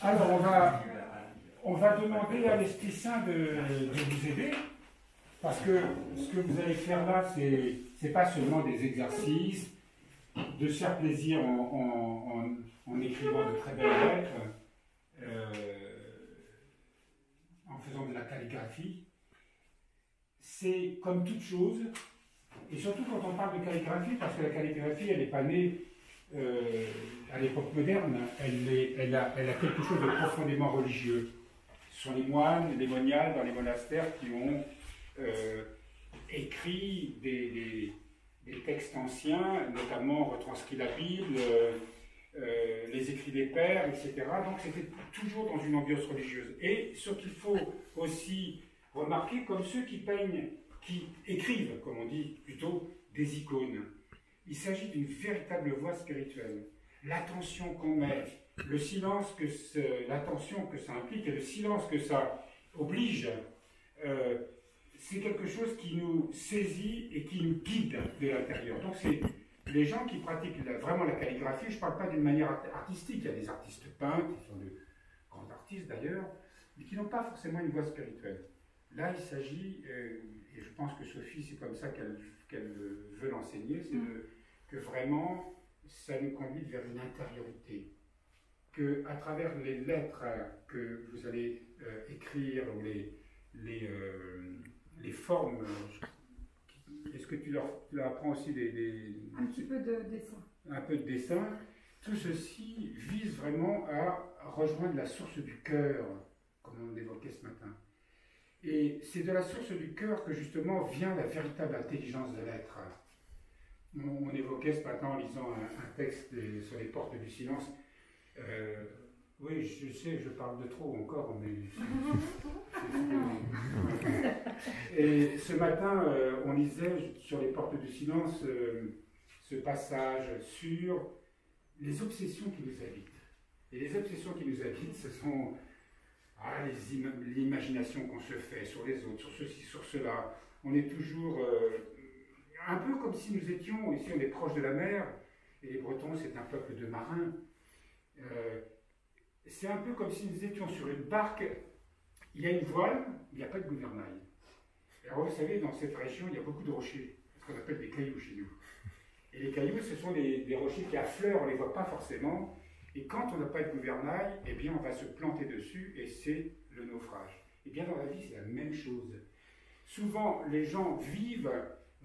Alors, on va demander à l'Esprit Saint de vous aider, parce que ce que vous allez faire là, c'est pas seulement des exercices, de se faire plaisir en écrivant de très belles lettres, en faisant de la calligraphie. C'est comme toute chose, et surtout quand on parle de calligraphie, parce que la calligraphie, elle n'est pas née à l'époque moderne, elle a quelque chose de profondément religieux. Ce sont les moines, les moniales dans les monastères qui ont écrit des textes anciens, notamment retranscrit la Bible, les écrits des pères, etc. Donc c'était toujours dans une ambiance religieuse. Et ce qu'il faut aussi remarquer, comme ceux qui peignent, qui écrivent, comme on dit plutôt, des icônes, il s'agit d'une véritable voie spirituelle. L'attention qu'on met, le silence l'attention que ça implique et le silence que ça oblige, c'est quelque chose qui nous saisit et qui nous guide de l'intérieur. Donc c'est les gens qui pratiquent vraiment la calligraphie, je ne parle pas d'une manière artistique, il y a des artistes peintres, qui sont de grands artistes d'ailleurs, mais qui n'ont pas forcément une voie spirituelle. Là, il s'agit, et je pense que Sophie, c'est comme ça qu'elle veut l'enseigner, c'est que vraiment, ça nous conduit vers une intériorité. Qu'à travers les lettres que vous allez écrire, ou les formes, est-ce que tu leur apprends aussi un petit peu de dessin. Un peu de dessin. Tout ceci vise vraiment à rejoindre la source du cœur, comme on l'évoquait ce matin. Et c'est de la source du cœur que justement vient la véritable intelligence de l'être. On évoquait ce matin en lisant un texte sur les portes du silence. Oui, je sais, je parle de trop encore, mais... Et ce matin, on lisait sur les portes du silence ce passage sur les obsessions qui nous habitent. Et les obsessions qui nous habitent, ce sont l'imagination qu'on se fait sur les autres, sur ceci, sur cela. On est toujours un peu comme si nous étions, ici on est proche de la mer, et les Bretons c'est un peuple de marins. C'est un peu comme si nous étions sur une barque, il y a une voile, il n'y a pas de gouvernail. Alors vous savez, dans cette région, il y a beaucoup de rochers, ce qu'on appelle des cailloux chez nous. Et les cailloux, ce sont des rochers qui affleurent, on ne les voit pas forcément, et quand on n'a pas de gouvernail, eh bien on va se planter dessus, et c'est le naufrage. Et bien dans la vie, c'est la même chose. Souvent, les gens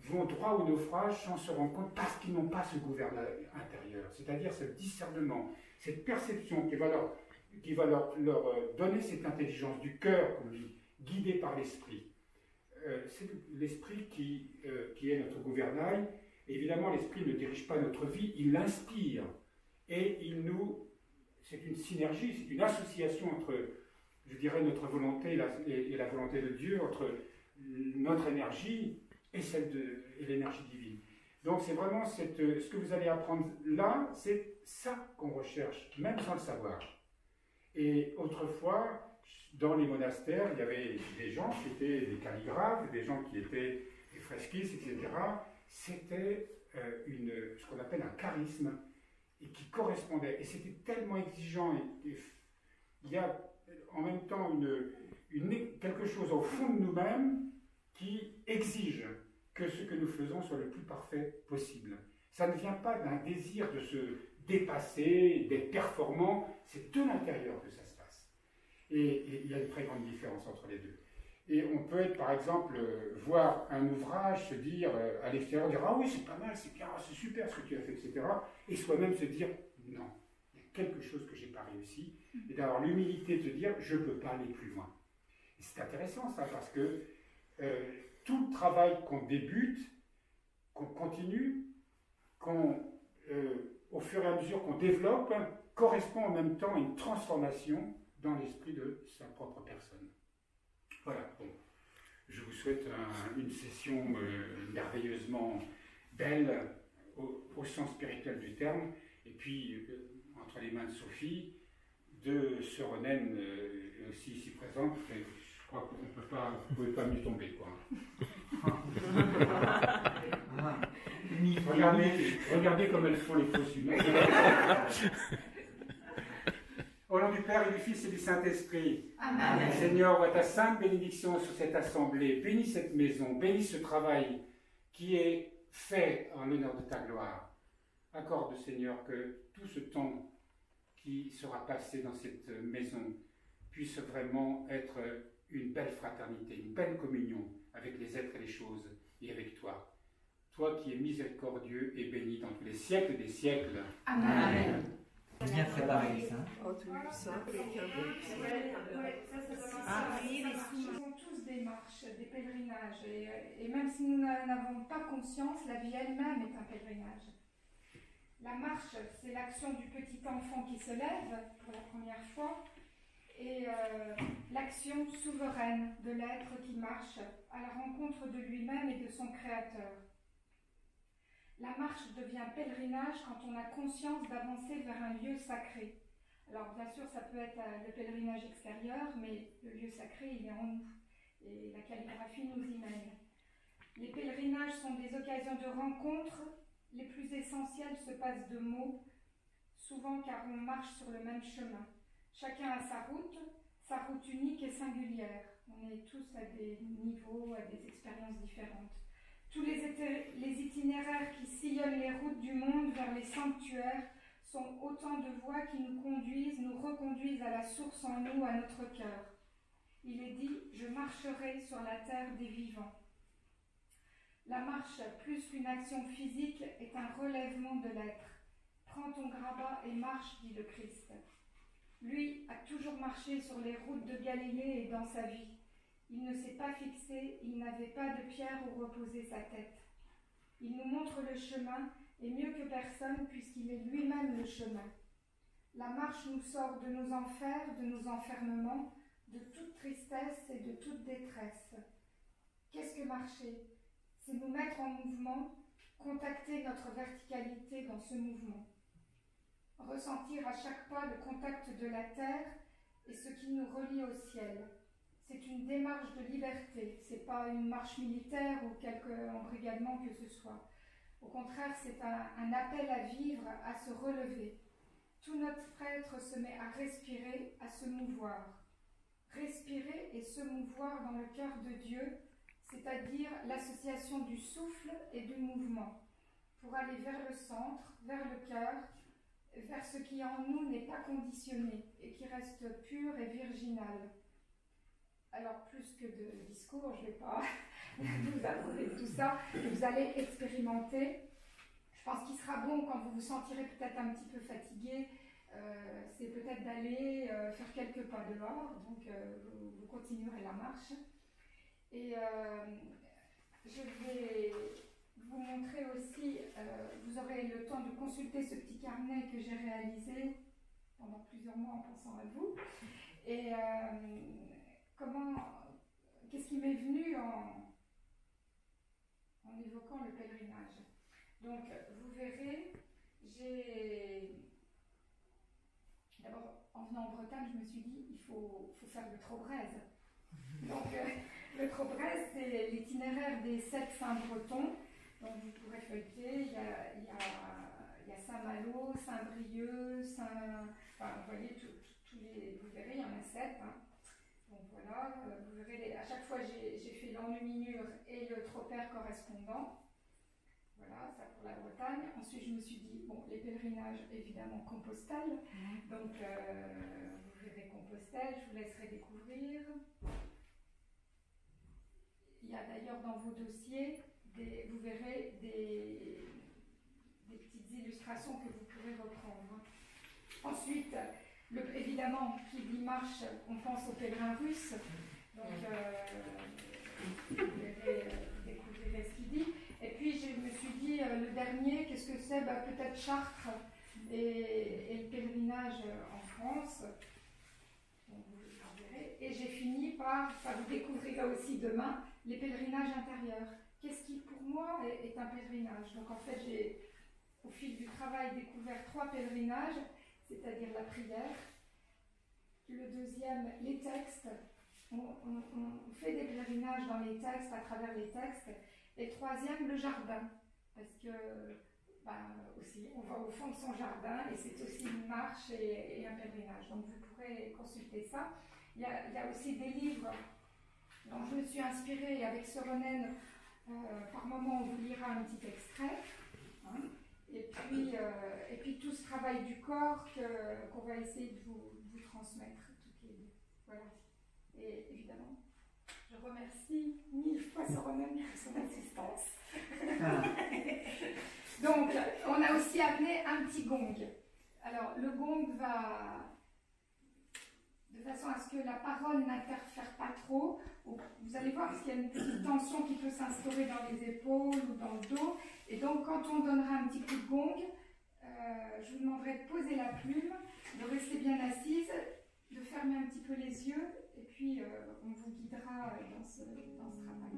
vont droit au naufrage sans se rendre compte parce qu'ils n'ont pas ce gouvernail intérieur, c'est-à-dire ce discernement, cette perception qui va leur donner cette intelligence du cœur, comme dit, guidée par l'esprit. C'est l'esprit qui est notre gouvernail. Évidemment, l'esprit ne dirige pas notre vie, il l'inspire. Et c'est une synergie, c'est une association entre, je dirais, notre volonté et la volonté de Dieu, entre notre énergie et l'énergie divine. Donc c'est vraiment ce que vous allez apprendre là, c'est ça qu'on recherche, même sans le savoir. Et autrefois, dans les monastères, il y avait des gens qui étaient des calligraphes, des gens qui étaient des fresquistes, etc. C'était ce qu'on appelle un charisme, et qui correspondait. Et c'était tellement exigeant, et il y a en même temps quelque chose au fond de nous-mêmes qui exige que ce que nous faisons soit le plus parfait possible. Ça ne vient pas d'un désir de se dépasser, d'être performant, c'est de l'intérieur que ça se passe. Et il y a une très grande différence entre les deux. Et on peut être, par exemple, voir un ouvrage, se dire à l'extérieur, dire « Ah oui, c'est pas mal, c'est bien, c'est super ce que tu as fait, etc. » Et soi-même se dire « Non, il y a quelque chose que je n'ai pas réussi. » Et d'avoir l'humilité de se dire « Je ne peux pas aller plus loin. » Et c'est intéressant ça, parce que tout le travail qu'on débute, qu'on continue, au fur et à mesure qu'on développe, correspond en même temps à une transformation dans l'esprit de sa propre personne. Voilà, bon. Je vous souhaite une session merveilleusement belle au sens spirituel du terme, et puis entre les mains de Sophie, de Sœur Onen aussi ici présente. Je crois qu'on ne pouvait pas mieux tomber, quoi. Regardez comme elles font les fausses humaines. Au nom du Père et du Fils et du Saint-Esprit. Amen. Seigneur, vois ta sainte bénédiction sur cette assemblée. Bénis cette maison, bénis ce travail qui est fait en l'honneur de ta gloire. Accorde, Seigneur, que tout ce temps qui sera passé dans cette maison puisse vraiment être une belle fraternité, une belle communion avec les êtres et les choses et avec toi. Toi qui es miséricordieux et béni dans tous les siècles des siècles. Amen. Amen. Bien préparé, ça. Oh, tu as vu ça avec un Ils ont tous des marches, des pèlerinages. Et même si nous n'avons pas conscience, la vie elle-même est un pèlerinage. La marche, c'est l'action du petit enfant qui se lève pour la première fois. Et l'action souveraine de l'être qui marche à la rencontre de lui-même et de son Créateur. La marche devient pèlerinage quand on a conscience d'avancer vers un lieu sacré. Alors bien sûr, ça peut être le pèlerinage extérieur, mais le lieu sacré, il est en nous. Et la calligraphie nous y mène. Les pèlerinages sont des occasions de rencontre. Les plus essentielles se passent de mots, souvent car on marche sur le même chemin. Chacun a sa route unique et singulière. On est tous à des niveaux, à des expériences différentes. Tous les itinéraires qui sillonnent les routes du monde vers les sanctuaires sont autant de voies qui nous reconduisent à la source en nous, à notre cœur. Il est dit « Je marcherai sur la terre des vivants ». La marche, plus qu'une action physique, est un relèvement de l'être. Prends ton grabat et marche, dit le Christ. Lui a toujours marché sur les routes de Galilée et dans sa vie. Il ne s'est pas fixé, il n'avait pas de pierre où reposer sa tête. Il nous montre le chemin, et mieux que personne, puisqu'il est lui-même le chemin. La marche nous sort de nos enfers, de nos enfermements, de toute tristesse et de toute détresse. Qu'est-ce que marcher? C'est nous mettre en mouvement, contacter notre verticalité dans ce mouvement. Ressentir à chaque pas le contact de la terre et ce qui nous relie au ciel. C'est une démarche de liberté, c'est pas une marche militaire ou quelque embrigadement que ce soit. Au contraire, c'est un appel à vivre, à se relever. Tout notre être se met à respirer, à se mouvoir. Respirer et se mouvoir dans le cœur de Dieu, c'est-à-dire l'association du souffle et du mouvement, pour aller vers le centre, vers le cœur, vers ce qui en nous n'est pas conditionné et qui reste pur et virginal. Alors, plus que de discours, je ne vais pas vous aborder tout ça, vous allez expérimenter. Je pense qu'il sera bon quand vous vous sentirez peut-être un petit peu fatigué, c'est peut-être d'aller faire quelques pas dehors, donc vous continuerez la marche. Et je vais vous montrer aussi, vous aurez le temps de consulter ce petit carnet que j'ai réalisé pendant plusieurs mois en pensant à vous. Et qu'est-ce qui m'est venu en évoquant le pèlerinage. Donc, vous verrez, d'abord, en venant en Bretagne, je me suis dit, il faut faire le Trobrèze. Donc, le Trobrèze, c'est l'itinéraire des 7 saints bretons. Donc, vous pourrez feuilleter, il y a Saint-Malo, Saint-Brieuc, enfin, vous voyez, vous verrez, il y en a 7. Hein. Donc voilà, vous verrez, à chaque fois j'ai fait l'enluminure et le tropère correspondant. Voilà, ça pour la Bretagne. Ensuite, je me suis dit, bon, les pèlerinages, évidemment, Compostelle. Donc, vous verrez Compostelle, je vous laisserai découvrir. Il y a d'ailleurs dans vos dossiers, vous verrez des petites illustrations que vous pourrez reprendre. Ensuite, évidemment, qui dit marche, on pense aux pèlerins russes. Donc, vous verrez, découvrirez ce qu'il dit. Et puis, je me suis dit, le dernier, qu'est-ce que c'est? Peut-être Chartres et le pèlerinage en France. Donc, vous verrez. Et j'ai fini par, vous découvrirez aussi demain, les pèlerinages intérieurs. Qu'est-ce qui, pour moi, est un pèlerinage? Donc, en fait, j'ai, au fil du travail, découvert 3 pèlerinages, c'est-à-dire la prière. Le deuxième, les textes. On fait des pèlerinages dans les textes, à travers les textes. Et troisième, le jardin. Parce que aussi, on va au fond de son jardin et c'est aussi une marche et un pèlerinage. Donc vous pourrez consulter ça. Il y a aussi des livres dont je me suis inspirée et avec Soronen, par moment on vous lira un petit extrait. Hein. Et puis tout ce travail du corps qu'on va essayer de vous transmettre toutes les deux. Voilà. Et évidemment, je remercie 1000 fois Soronen pour son assistance. Donc, on a aussi amené un petit gong. Alors, le gong va de façon à ce que la parole n'interfère pas trop. Vous allez voir qu'il y a une petite tension qui peut s'instaurer dans les épaules ou dans le dos. Et donc, quand on donnera un petit coup de gong, je vous demanderai de poser la plume, de rester bien assise, de fermer un petit peu les yeux, et puis on vous guidera dans ce travail.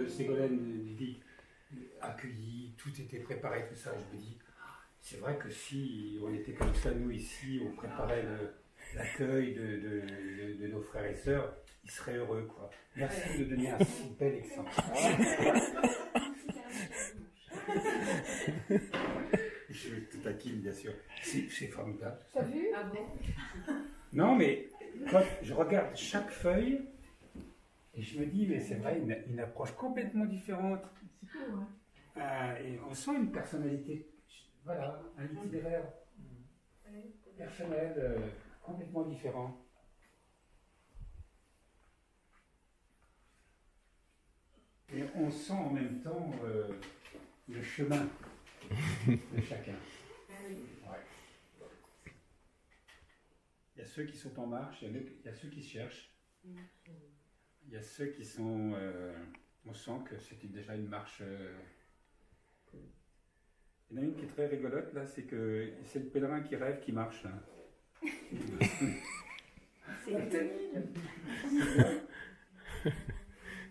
Ségolène dit accueilli, tout était préparé, tout ça, je me dis, c'est vrai que si on était comme ça, nous ici, on préparait l'accueil de nos frères et sœurs, ils seraient heureux, quoi. Merci de donner un si bel exemple. Je te taquine, bien sûr. C'est formidable. T'as vu? Ah bon? Non, mais quand je regarde chaque feuille, et je me dis, mais c'est vrai, une approche complètement différente. C'est cool, hein? Et on sent une personnalité, voilà, un itinéraire personnel complètement différent. Et on sent en même temps le chemin de chacun. Ouais. Il y a ceux qui sont en marche, il y a ceux qui se cherchent. Il y a ceux qui sont... on sent que c'était déjà une marche... Il y en a une qui est très rigolote, là, c'est que c'est le pèlerin qui rêve qui marche, là. C'est la tenue.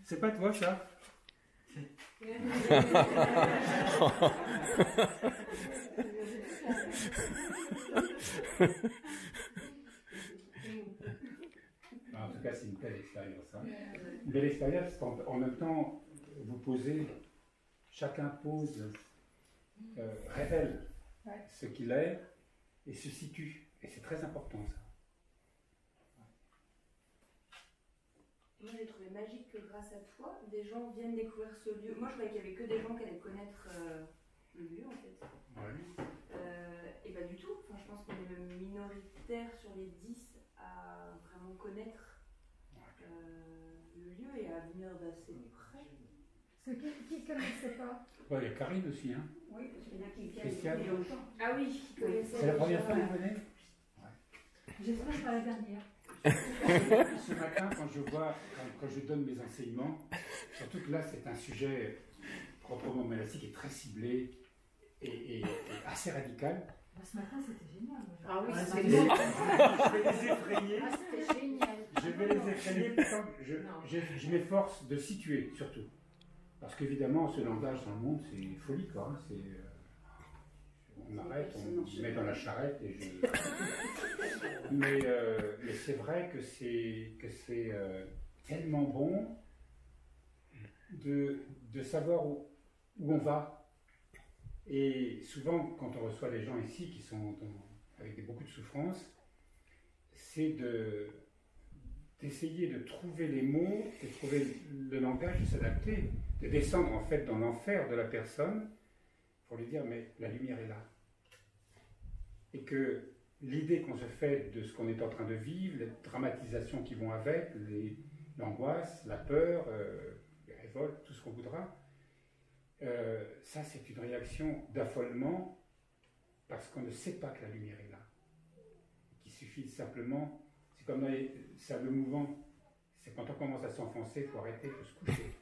C'est pas toi, ça? En tout cas, c'est une belle expérience. Hein. Une belle expérience, en même temps, vous posez, chacun pose, révèle ce qu'il est et se situe. Et c'est très important, ça. Moi, j'ai trouvé magique que grâce à toi, des gens viennent découvrir ce lieu. Moi, je croyais qu'il n'y avait que des gens qui allaient connaître le lieu, en fait. Ouais. Et pas du tout. Enfin, je pense qu'on est même minoritaire sur les 10 à vraiment connaître le lieu et à venir d'assez près. Ceux qui ne connaissaient pas. Ouais, il y a Karine aussi, hein. Oui, parce qu'il y en a qui viennent Christiane. depuis longtemps. Ah oui, qui connaissaient C'est la première déjà, fois que vous venez? J'espère pas la dernière. Ce matin, quand je donne mes enseignements, surtout que là, c'est un sujet proprement monastique et très ciblé et assez radical. Ce matin, c'était génial. Ah oui, Ouais, c'est c'est bon. Je vais les effrayer. Ah, c'était génial. Je vais les effrayer, pourtant, je m'efforce de situer, surtout. Parce qu'évidemment, ce langage dans le monde, c'est folie, quoi. Hein. On m'arrête, on me met dans la charrette et je... mais c'est vrai que c'est tellement bon de savoir où on va. Et souvent, quand on reçoit des gens ici qui sont avec beaucoup de souffrance, c'est d'essayer de trouver les mots, de trouver le langage, de s'adapter, de descendre en fait dans l'enfer de la personne pour lui dire mais la lumière est là. Et que l'idée qu'on se fait de ce qu'on est en train de vivre, les dramatisations qui vont avec, l'angoisse, la peur, les révoltes, tout ce qu'on voudra, ça c'est une réaction d'affolement parce qu'on ne sait pas que la lumière est là. Qu'il suffit simplement, c'est comme dans les sables mouvants, c'est quand on commence à s'enfoncer, il faut arrêter, il faut se coucher.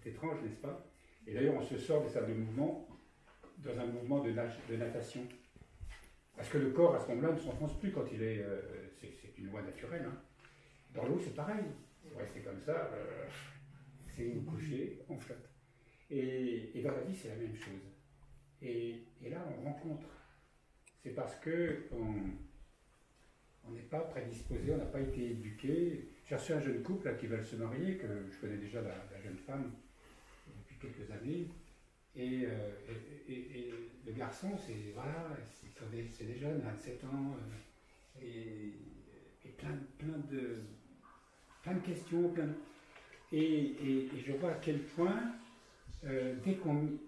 C'est étrange, n'est-ce pas? Et d'ailleurs on se sort des sables mouvants dans un mouvement de natation. Parce que le corps, à ce moment-là, ne s'enfonce plus quand il est... c'est une loi naturelle. Hein. Dans l'eau, c'est pareil. Vous restez comme ça, c'est vous couchez, on flotte. Et dans la vie, c'est la même chose. Et là, on rencontre. C'est parce qu'on n'est pas prédisposé, on n'a pas été éduqué. J'ai reçu un jeune couple là, qui veulent se marier, que je connais déjà la jeune femme depuis quelques années. Et le garçon, c'est des jeunes, 27 ans, et plein de questions. Et je vois à quel point, dès qu'on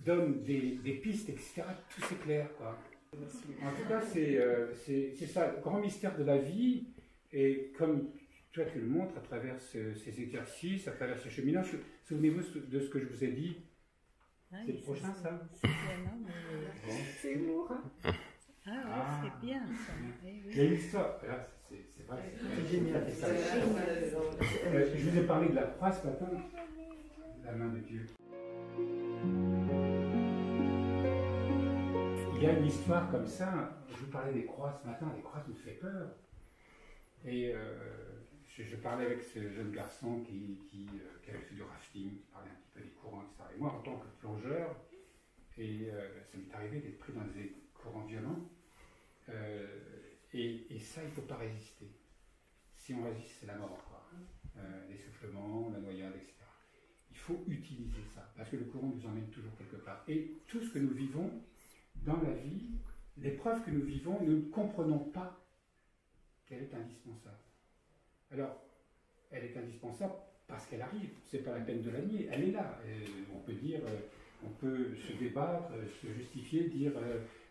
donne des pistes, etc., tout s'éclaire, quoi. En tout cas, c'est ça, le grand mystère de la vie, et comme toi tu le montres à travers ces exercices, à travers ce cheminement, souvenez-vous de ce que je vous ai dit. C'est le prochain, ça? C'est lourd, hein? Ah ouais, c'est bien ça. Il y a une histoire, là, c'est vrai, c'est génial. Je vous ai parlé de la croix ce matin, la main de Dieu. Il y a une histoire comme ça, je vous parlais des croix ce matin, les croix me fait peur. Et je parlais avec ce jeune garçon qui avait fait du rafting, qui parlait un petit peu des courants, etc. Et moi, en tant que plongeur, et ça m'est arrivé d'être pris dans des courants violents, et ça, il ne faut pas résister. Si on résiste, c'est la mort, quoi. L'essoufflement, la noyade, etc. Il faut utiliser ça, parce que le courant nous emmène toujours quelque part. Et tout ce que nous vivons dans la vie, l'épreuve que nous vivons, nous ne comprenons pas qu'elle est indispensable. Alors, elle est indispensable parce qu'elle arrive, c'est pas la peine de la nier, elle est là. On peut dire, on peut se débattre, se justifier, dire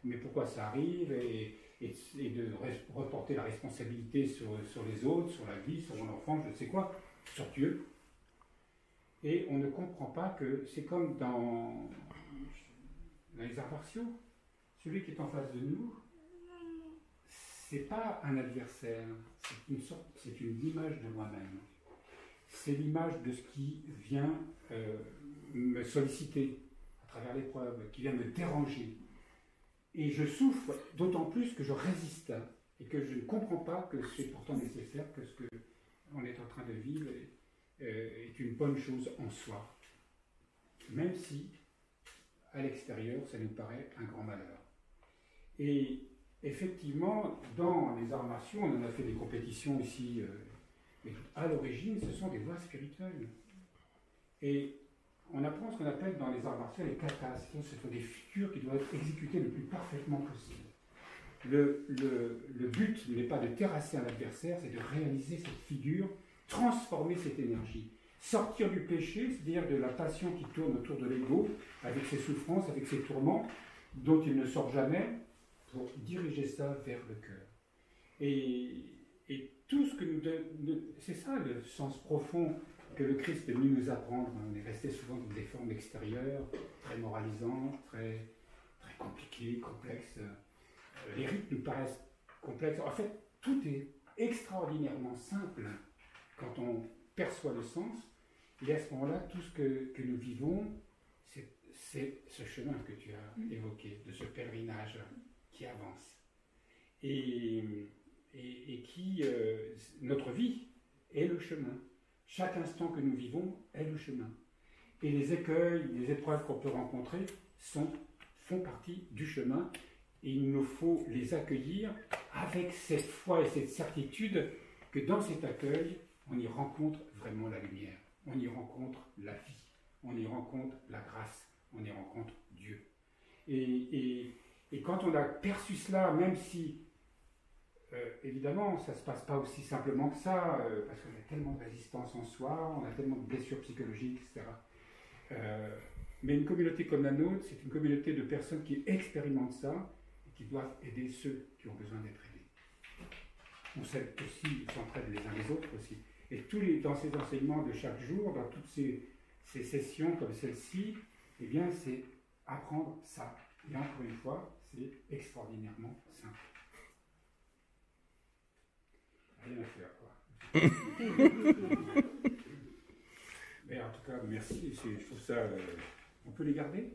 mais pourquoi ça arrive, et de reporter la responsabilité sur les autres, sur la vie, sur mon enfant, je ne sais quoi, sur Dieu. Et on ne comprend pas que c'est comme dans les arts martiaux, celui qui est en face de nous, c'est pas un adversaire, c'est une image de moi-même. C'est l'image de ce qui vient me solliciter à travers l'épreuve, qui vient me déranger. Et je souffre d'autant plus que je résiste et que je ne comprends pas que c'est pourtant nécessaire, que ce qu'on est en train de vivre est une bonne chose en soi. Même si, à l'extérieur, ça nous paraît un grand malheur. Et effectivement, dans les arts martiaux, on en a fait des compétitions ici, mais à l'origine, ce sont des voies spirituelles. Et on apprend ce qu'on appelle dans les arts martiaux les katas. Ce sont des figures qui doivent être exécutées le plus parfaitement possible. Le but n'est pas de terrasser un adversaire, c'est de réaliser cette figure, transformer cette énergie, sortir du péché, c'est-à-dire de la passion qui tourne autour de l'ego, avec ses souffrances, avec ses tourments, dont il ne sort jamais, pour diriger ça vers le cœur. Et tout ce que c'est ça le sens profond que le Christ est venu nous apprendre. On est resté souvent dans des formes extérieures, très moralisantes, très, très compliquées, complexes. Les rites nous paraissent complexes. En fait, tout est extraordinairement simple quand on perçoit le sens. Et à ce moment-là, tout ce que nous vivons, c'est ce chemin que tu as évoqué, de ce pèlerinage qui avance. Et qui, notre vie est le chemin. Chaque instant que nous vivons est le chemin. Et les écueils, les épreuves qu'on peut rencontrer font partie du chemin. Et il nous faut les accueillir avec cette foi et cette certitude que dans cet accueil, on y rencontre vraiment la lumière. On y rencontre la vie. On y rencontre la grâce. On y rencontre Dieu. Et quand on a perçu cela, même si évidemment, ça ne se passe pas aussi simplement que ça, parce qu'on a tellement de résistance en soi, on a tellement de blessures psychologiques, etc. Mais une communauté comme la nôtre, c'est une communauté de personnes qui expérimentent ça et qui doivent aider ceux qui ont besoin d'être aidés. On s'aide aussi, on s'entraide les uns les autres aussi. Et dans ces enseignements de chaque jour, dans toutes ces sessions comme celle-ci, eh bien, c'est apprendre ça. Et encore une fois, c'est extraordinairement simple. Rien à faire, quoi. Mais en tout cas, merci. Je trouve ça. On peut les garder?